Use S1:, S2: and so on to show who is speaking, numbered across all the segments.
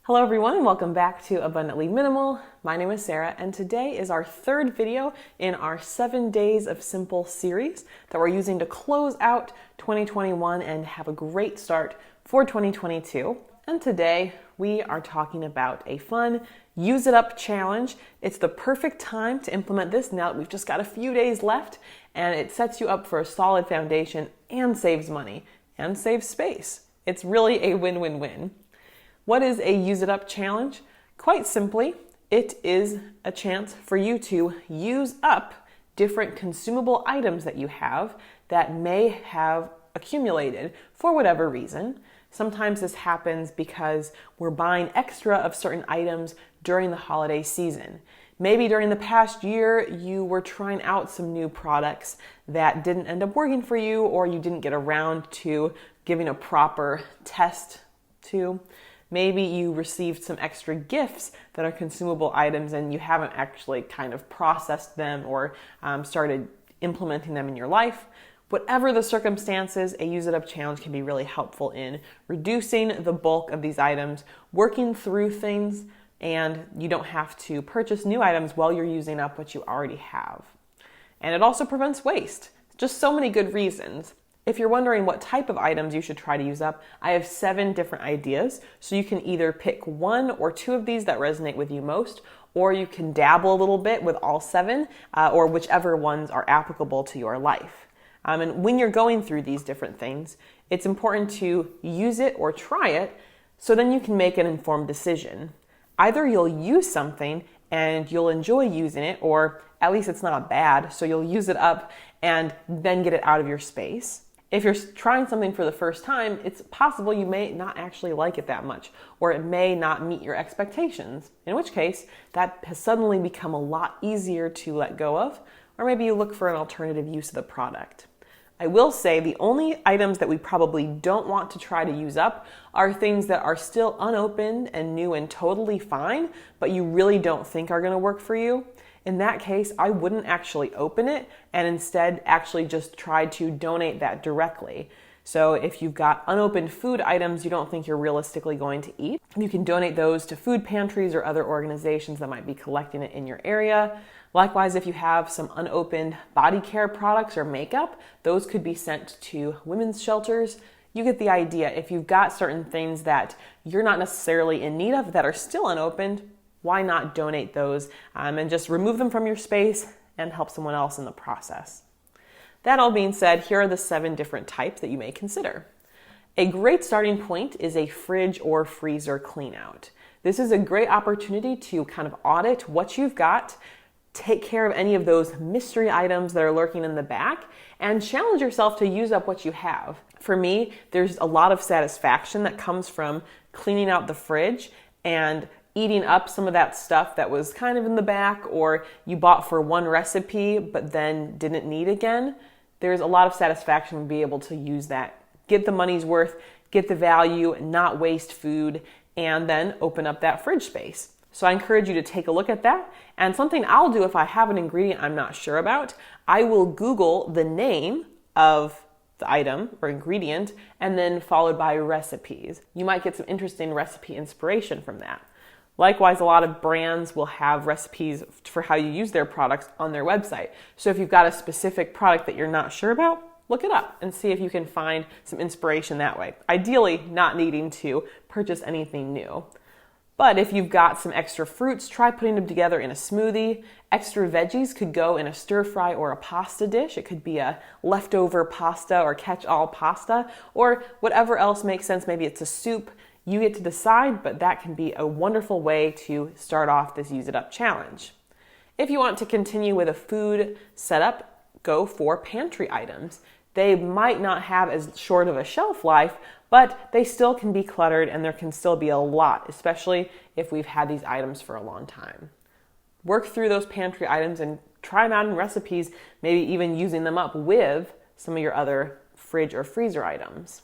S1: Hello everyone and welcome back to Abundantly Minimal. My name is Sarah and today is our third video in our 7 Days of Simple series that we're using to close out 2021 and have a great start for 2022. And today we are talking about a fun Use It Up challenge. It's the perfect time to implement this now that we've just got a few days left, and it sets you up for a solid foundation and saves money and saves space. It's really a win-win-win. What is a Use It Up challenge? Quite simply, it is a chance for you to use up different consumable items that you have that may have accumulated for whatever reason. Sometimes this happens because we're buying extra of certain items during the holiday season. Maybe during the past year, you were trying out some new products that didn't end up working for you, or you didn't get around to giving a proper test to. Maybe you received some extra gifts that are consumable items and you haven't actually kind of processed them or started implementing them in your life. Whatever the circumstances, a Use It Up challenge can be really helpful in reducing the bulk of these items, working through things, and you don't have to purchase new items while you're using up what you already have. And it also prevents waste. Just so many good reasons. If you're wondering what type of items you should try to use up, I have 7 different ideas. So you can either pick 1 or 2 of these that resonate with you most, or you can dabble a little bit with all 7, or whichever ones are applicable to your life. And when you're going through these different things, it's important to use it or try it so then you can make an informed decision. Either you'll use something and you'll enjoy using it, or at least it's not bad, so you'll use it up and then get it out of your space. If you're trying something for the first time, it's possible you may not actually like it that much, or it may not meet your expectations, in which case that has suddenly become a lot easier to let go of, or maybe you look for an alternative use of the product. I will say the only items that we probably don't want to try to use up are things that are still unopened and new and totally fine, but you really don't think are going to work for you. In that case, I wouldn't actually open it and instead actually just try to donate that directly. So if you've got unopened food items you don't think you're realistically going to eat, you can donate those to food pantries or other organizations that might be collecting it in your area. Likewise, if you have some unopened body care products or makeup, those could be sent to women's shelters. You get the idea. If you've got certain things that you're not necessarily in need of that are still unopened, why not donate those and just remove them from your space and help someone else in the process? That all being said, here are the 7 different types that you may consider. A great starting point is a fridge or freezer clean out. This is a great opportunity to kind of audit what you've got, take care of any of those mystery items that are lurking in the back, and challenge yourself to use up what you have. For me, there's a lot of satisfaction that comes from cleaning out the fridge and eating up some of that stuff that was kind of in the back, or you bought for one recipe but then didn't need again. There's a lot of satisfaction to be able to use that, get the money's worth, get the value, not waste food, and then open up that fridge space. So I encourage you to take a look at that. And something I'll do if I have an ingredient I'm not sure about, I will Google the name of the item or ingredient and then followed by recipes. You might get some interesting recipe inspiration from that. Likewise, a lot of brands will have recipes for how you use their products on their website. So if you've got a specific product that you're not sure about, look it up and see if you can find some inspiration that way. Ideally, not needing to purchase anything new. But if you've got some extra fruits, try putting them together in a smoothie. Extra veggies could go in a stir fry or a pasta dish. It could be a leftover pasta or catch-all pasta, or whatever else makes sense. Maybe it's a soup. You get to decide, but that can be a wonderful way to start off this Use It Up challenge. If you want to continue with a food setup, go for pantry items. They might not have as short of a shelf life, but they still can be cluttered and there can still be a lot, especially if we've had these items for a long time. Work through those pantry items and try them out in recipes, maybe even using them up with some of your other fridge or freezer items.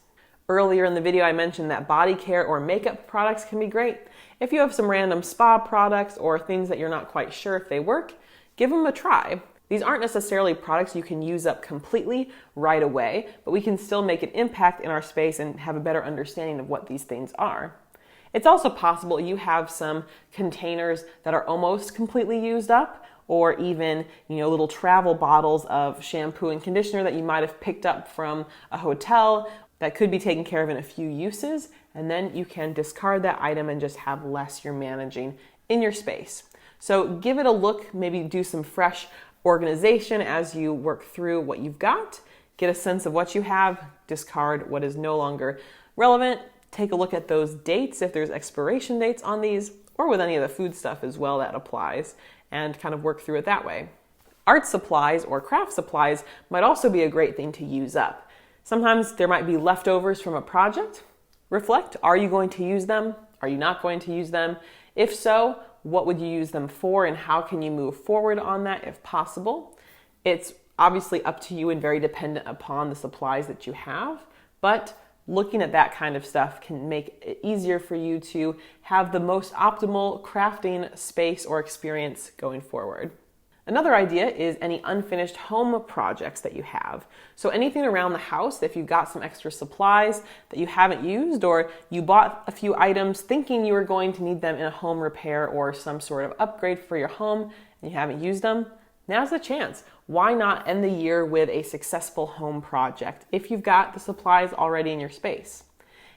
S1: Earlier in the video, I mentioned that body care or makeup products can be great. If you have some random spa products or things that you're not quite sure if they work, give them a try. These aren't necessarily products you can use up completely right away, but we can still make an impact in our space and have a better understanding of what these things are. It's also possible you have some containers that are almost completely used up, or even, little travel bottles of shampoo and conditioner that you might have picked up from a hotel that could be taken care of in a few uses, and then you can discard that item and just have less you're managing in your space. So give it a look, maybe do some fresh organization as you work through what you've got, get a sense of what you have, discard what is no longer relevant, take a look at those dates if there's expiration dates on these, or with any of the food stuff as well that applies, and kind of work through it that way. Art supplies or craft supplies might also be a great thing to use up. Sometimes there might be leftovers from a project. Reflect, are you going to use them? Are you not going to use them? If so, what would you use them for, and how can you move forward on that if possible? It's obviously up to you and very dependent upon the supplies that you have, but looking at that kind of stuff can make it easier for you to have the most optimal crafting space or experience going forward. Another idea is any unfinished home projects that you have. So anything around the house, if you've got some extra supplies that you haven't used, or you bought a few items thinking you were going to need them in a home repair or some sort of upgrade for your home and you haven't used them, now's the chance. Why not end the year with a successful home project if you've got the supplies already in your space?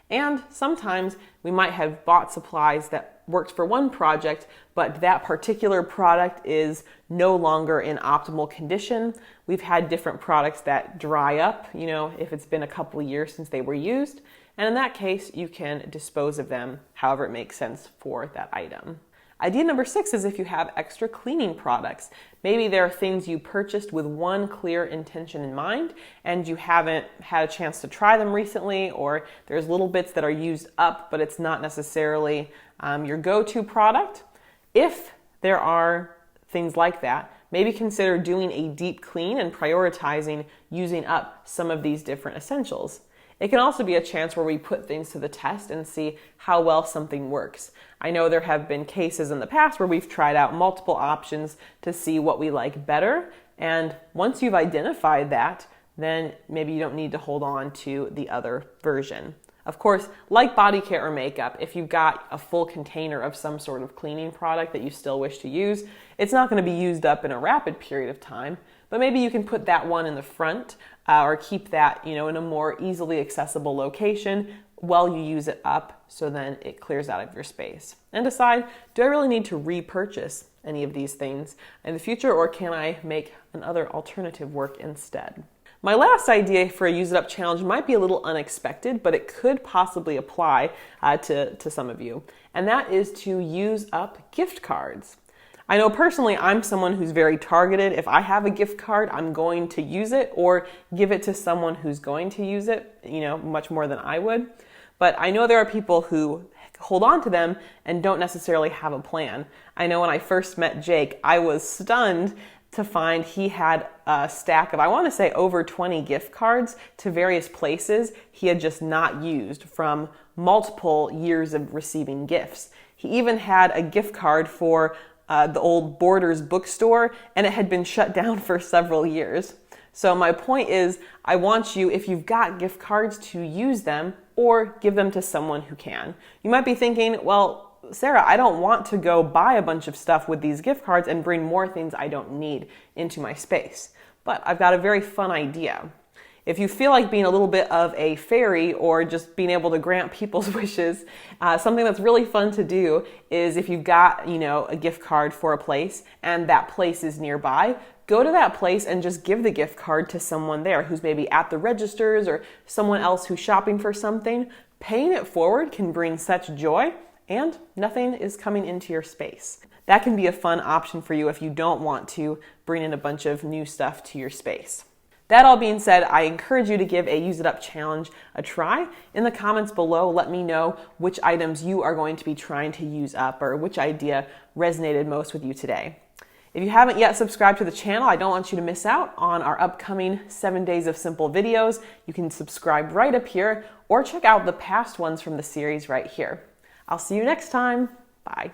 S1: And sometimes we might have bought supplies that worked for one project, but that particular product is no longer in optimal condition. We've had different products that dry up, if it's been a couple of years since they were used. And in that case, you can dispose of them however it makes sense for that item. Idea number 6 is if you have extra cleaning products. Maybe there are things you purchased with one clear intention in mind and you haven't had a chance to try them recently, or there's little bits that are used up, but it's not necessarily your go-to product. If there are things like that, maybe consider doing a deep clean and prioritizing using up some of these different essentials. It can also be a chance where we put things to the test and see how well something works. I know there have been cases in the past where we've tried out multiple options to see what we like better. And once you've identified that, then maybe you don't need to hold on to the other version. Of course, like body care or makeup, if you've got a full container of some sort of cleaning product that you still wish to use, it's not going to be used up in a rapid period of time, but maybe you can put that one in the front or keep that, in a more easily accessible location while you use it up, so then it clears out of your space. And decide, do I really need to repurchase any of these things in the future, or can I make another alternative work instead? My last idea for a Use It Up challenge might be a little unexpected, but it could possibly apply to some of you. And that is to use up gift cards. I know personally I'm someone who's very targeted. If I have a gift card, I'm going to use it or give it to someone who's going to use it, much more than I would. But I know there are people who hold on to them and don't necessarily have a plan. I know when I first met Jake, I was stunned to find he had a stack of, I want to say, over 20 gift cards to various places he had just not used from multiple years of receiving gifts. He even had a gift card for the old Borders bookstore, and it had been shut down for several years. So my point is, I want you, if you've got gift cards, to use them or give them to someone who can. You might be thinking, well, Sarah, I don't want to go buy a bunch of stuff with these gift cards and bring more things I don't need into my space. But I've got a very fun idea. If you feel like being a little bit of a fairy or just being able to grant people's wishes, something that's really fun to do is if you've got, a gift card for a place and that place is nearby, go to that place and just give the gift card to someone there who's maybe at the registers or someone else who's shopping for something. Paying it forward can bring such joy, and nothing is coming into your space. That can be a fun option for you if you don't want to bring in a bunch of new stuff to your space. That all being said, I encourage you to give a Use It Up challenge a try. In the comments below, let me know which items you are going to be trying to use up or which idea resonated most with you today. If you haven't yet subscribed to the channel, I don't want you to miss out on our upcoming 7 Days of Simple videos. You can subscribe right up here or check out the past ones from the series right here. I'll see you next time. Bye.